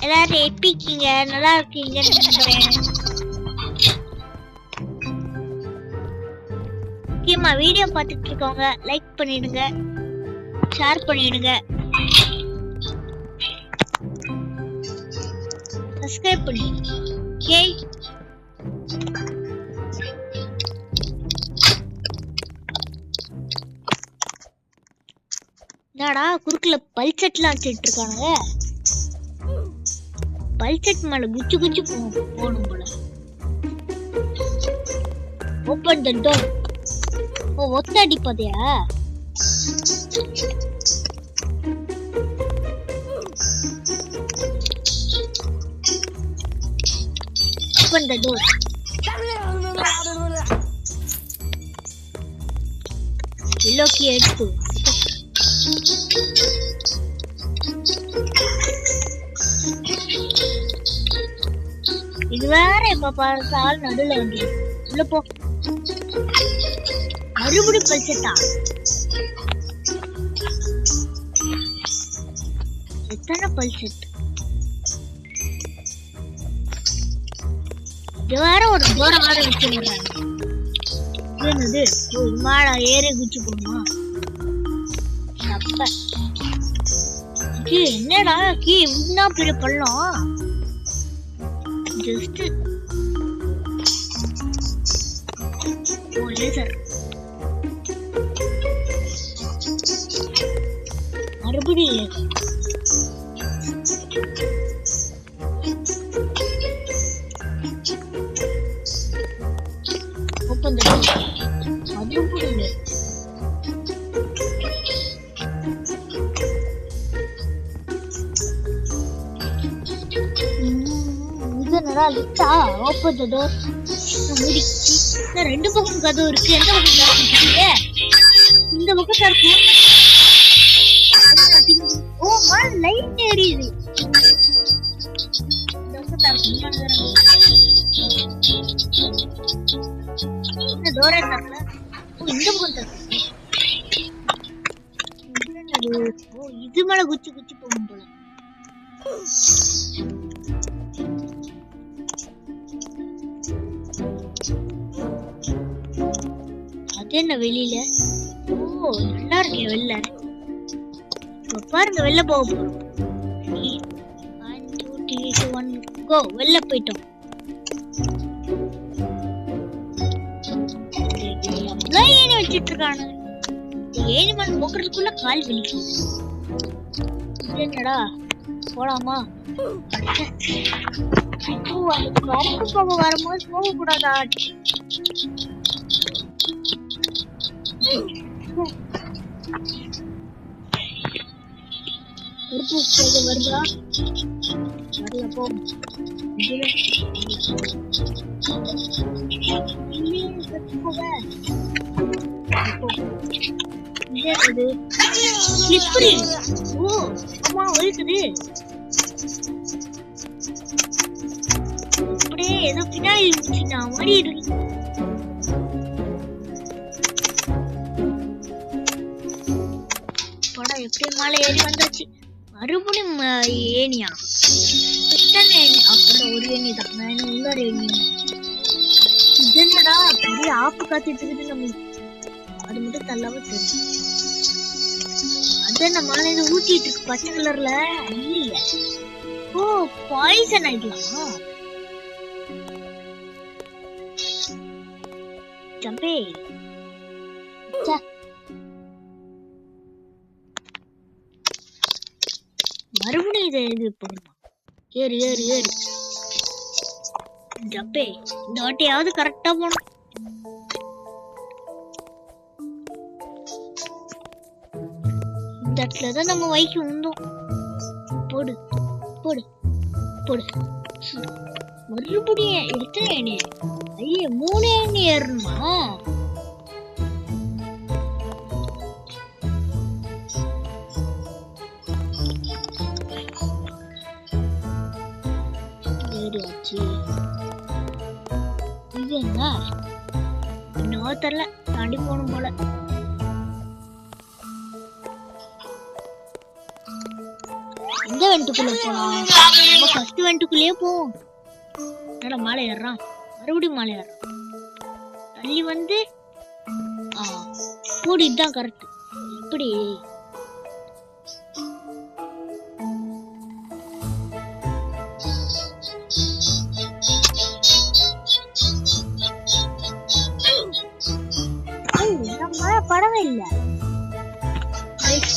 எல்லாரும் எப்படி இருக்கீங்க? நல்லா இருக்கீங்கன்னு நினைக்கிறேன். முக்கியமா வீடியோ பார்த்துட்டு இருக்கவங்க லைக் பண்ணிடுங்க, ஷேர் பண்ணிடுங்க, சப்ஸ்கிரைப் பண்ணிடுங்க. ஓகே, என்னடா குறுக்குல பல்செட்லாம் வச்சுட்டு இருக்கானுங்க? பல்செட் மேல குச்சி குச்சி போகணும் போல. ஓபன் தி டோர். ஓ, ஒத்த அடிப்பதையா? ஓபன் தி டோர். இலோக்கி எடுத்து இது வேற இப்ப பார்த்தால் நடுல வந்து உள்ள போ. மறுபடி பல்செட்டா? எத்தனை பல்செட்? இது வேற ஒரு போற வேற வச்சுடுறாங்க. என்னது மாடா ஏறி குச்சி போடணுமா? அப்ப என்னடா கீ என்ன பெரிய பள்ளம்? Just laser. மறுபடியும் ஓபன் தி டோர். மறுபடியும் என்னடா லிட்டா? ஓபன் தி டோர். முடிச்சு ரெண்டு பக்கம் கதவு இருக்கு. எந்த பக்கம் திறக்குது? இந்த பக்கம் திறக்கும். ஓ மா, லைட் எரியுது. இந்த பக்கம் திறக்கும். இந்த டோரை திறக்கல. ஓ, இந்த பக்கம் திறக்கும். ஓ, இது மேல குச்சி குச்சி போகும் போல. என்ன வெளியில? ஓ, நல்லா இருக்கே வெளில. பாருங்க, வெளில போக போறோம். 1 2 3 2 1 கோ. வெளில போயிட்டோம். எவ்வளவு ஏணி வச்சிட்டு இருக்கானு. ஏணி மண் போக்குறதுக்குள்ள கால் வலிக்கும். என்னடா போலாமா? வரப்பு போக வரும்போது போக கூடாதா? வருதா? வரல போ. ஓ அம்மா வலிக்குது. அப்படியே ஏதோ பின்னாடி இருந்துச்சுன்னா ஓடி இருக்கு. எப்படியும் மலை ஏறி வந்தாச்சு. மறுபடியும் ஏனியா? அப்புறம் ஒரு ஏணி தான். நான் இன்னொரு ஏணி. என்னடா பெரிய ஆப்பு காத்துட்டு இருக்குது நம்மளுக்கு. அது மட்டும் தள்ளாம தெரியும். அதான் நம்ம இது ஊத்திட்டு இருக்கு பச்சை கலர்ல. இல்லையா? ஓ, பாய்சன் ஆயிடலாம். ஜம்பே மறுபடியும் இதை எழுதி போடணுமா? ஏறு ஏறு ஏறு. ஜப்பே, இந்த வாட்டியாவது கரெக்டா போகணும். இந்த இடத்துலதான் நம்ம வைக்கு உண்டோம். போடு போடு போடு. மறுபடியும் எடுத்த ஏணி. ஐயே, 3 ஏணி ஏறணுமா? இது என்ன இன்னும் தெரியல. தாண்டி போகணும் போல. எந்த வெண்டுக்குள்ள போலாம்? நம்ம ஃபர்ஸ்ட் வெண்டுக்குள்ளேயே போவோம். என்னடா மாலை ஏறான், மறுபடியும் மாலை ஏறான். தள்ளி வந்து போடு, இதுதான் கரெக்ட். எப்படி மழை படவே இல்லை.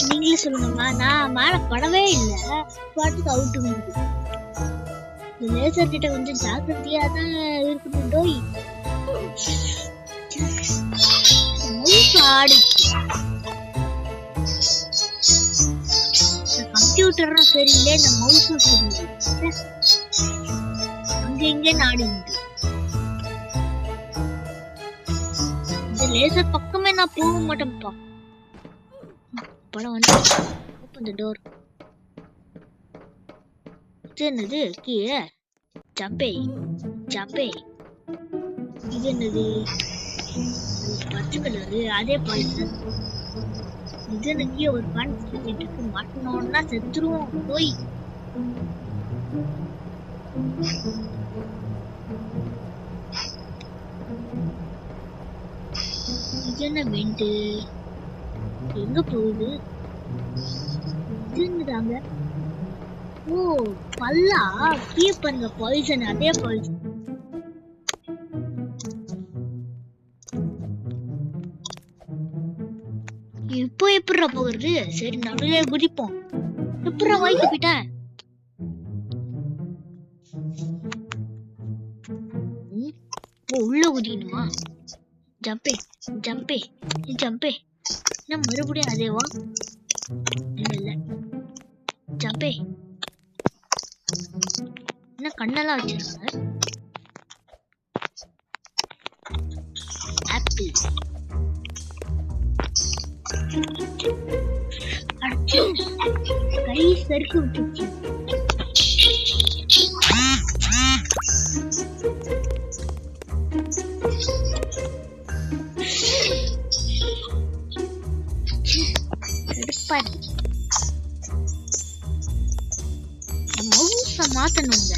நீங்களே சொல்லுங்கம்மா, நான் மேல படவே இல்லை, பாட்டுக்கு அவுட்டு வந்து. லேசர் கிட்ட கொஞ்சம் ஜாக்கிரதையா தான் இருக்கணும். டோய் கம்ப்யூட்டரும் சரியில்லை, இந்த மவுஸும் சரியில்லை. அங்க இங்க நாடி இந்த லேசர் பக்கமே நான் போக மாட்டேன்ப்பா. படம் வந்து ஓப்பன் தி டோர். இது என்னது? கீழே ஜம்பே ஜம்பே. இது என்னது? பச்சை கலரு, அதே பாய்சன். இது எனக்கு ஒரு பன் இருக்கு, மாட்டணும்னா செத்துருவோம். போய் இது என்ன வெண்டு? எங்க போகுது? இதுதாங்க. ஓ பல்லா, கீப் பண்ணுங்க. பாய்சன், அதே பாய்சன். இப்போ எப்படிடா போகிறது? சரி, நடுவே குதிப்போம். எப்படா வாய்க்கு போயிட்டேன்? உள்ள குதிக்கணுமா? ஜம்பே ஜம்பே ஜம்பே. என்ன மறுபடியும் அதேவா? இல்ல ஜம்பே. என்ன கண்ணெல்லாம் வச்சிருக்காங்க? ஆப்பிள். கை சறுக்கு விட்டுச்சு. மவுஸ மாத்தணுங்க.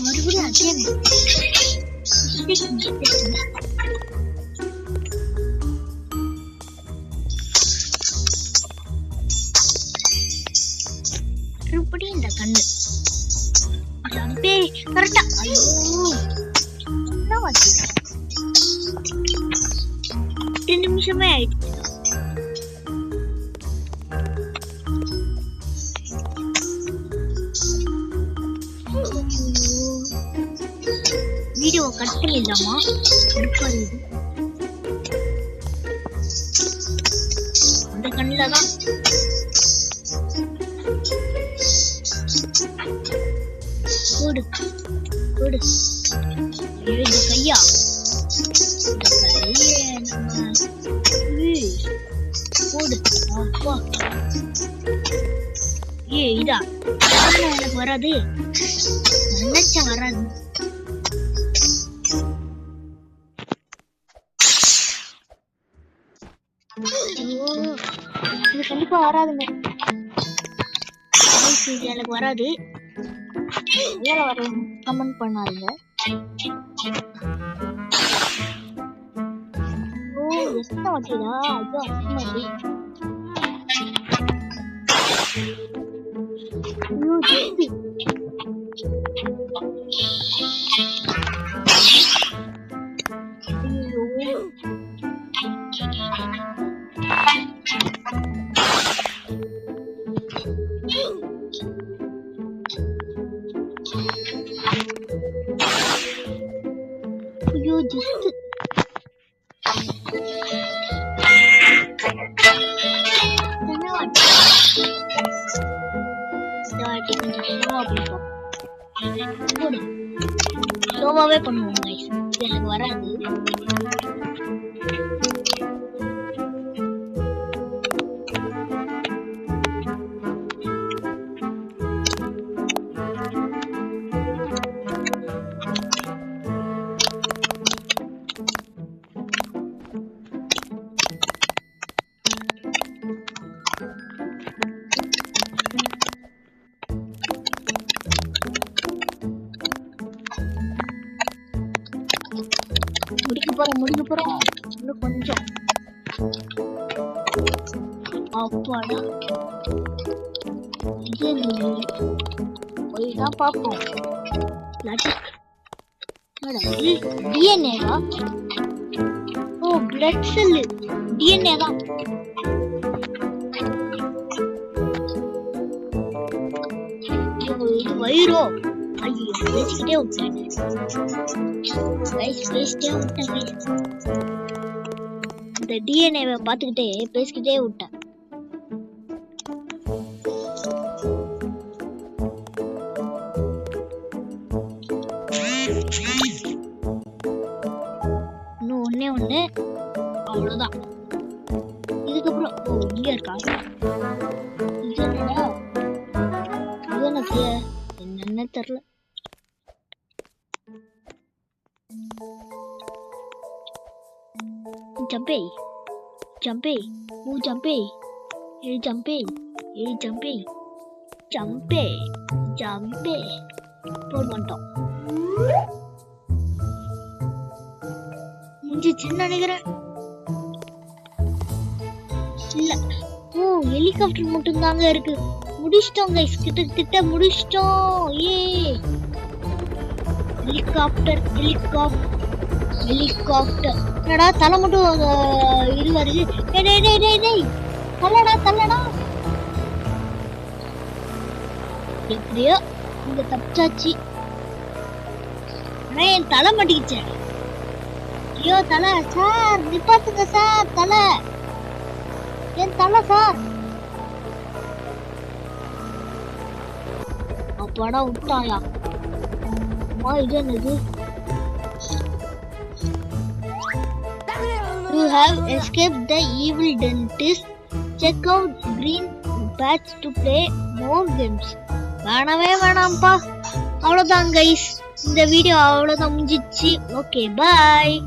மறுபடியும் அதே மறுபடியும் இந்த கண்ணு ஜம்பே கரெக்டா. ஐயோ என்ன வாச்சு, 2 நிமிஷமே ஆயிடுச்சு. வீடியோ கட் பண்ணிடலாமா? அந்த கண்ணில தான் போடு போடு. இந்த கையா, இந்த கைய போடு. அப்பா இதா எனக்கு வராது, நினைச்சா வராது. இது கண்டிப்பா வராதுங்க. எனக்கு வராது. கமெண்ட் பண்ணாதீங்க. எத்தனை வாட்டிடா? அது அசிங்கமாடி. ஐயோ ஜஸ்ட் ஸ்லோவாவே பண்ணுவோம் கைஸ், எனக்கு வராது. இதுக்கப்புறம் இன்னும் கொஞ்சம் அப்பாடா இது போய் தான் பார்ப்போம். டிஎன்ஏவா? ஓ பிளட் செல்லு டிஎன்ஏ தான். இது வயிறோ? ஐயோ பேசிக்கிட்டே விட்டேன். இந்த டிஎன்ஏவை பார்த்துக்கிட்டே பேசிக்கிட்டே விட்டேன். இன்னும் ஒண்ணு அவ்வளவுதான். இதுக்கப்புறம் ஓ இங்க இருக்கா? என்னன்னு தெரியல. ஜம்பே ஜம்பே ஊ ஜம்பே ஏ ஜம்பே ஏ ஜம்பே ஜம்பே ஜம்பே போட மாட்டோம். முடிஞ்சிச்சுன்னு நினைக்கிறேன். இல்ல ஓ ஹெலிகாப்டர் மட்டும் தாங்க இருக்கு. முடிச்சிட்டோம் கைஸ், கிட்ட முடிச்சிட்டோம். ஏ ஹெலிகாப்டர் ஹெலிகாப்டர் ஹெலிகாப்டர் என்னடா தலை மட்டும் இது வருது. தள்ளடா எப்படியோ இங்க தப்பிச்சாச்சு. ஆனா என் தலை மாட்டிக்கிச்சேன். ஐயோ தலை சார் நிப்பாத்துங்க சார், தலை என் தலை சார். அப்பாடா விட்டாயா? அம்மா இது என்னது? You have escaped the evil dentist. Check out green patch to play more games. வேணாம்பா. அவ்வளவுதான் கைஸ், இந்த வீடியோ அவ்வளவுதான் முடிஞ்சிச்சு. Okay bye.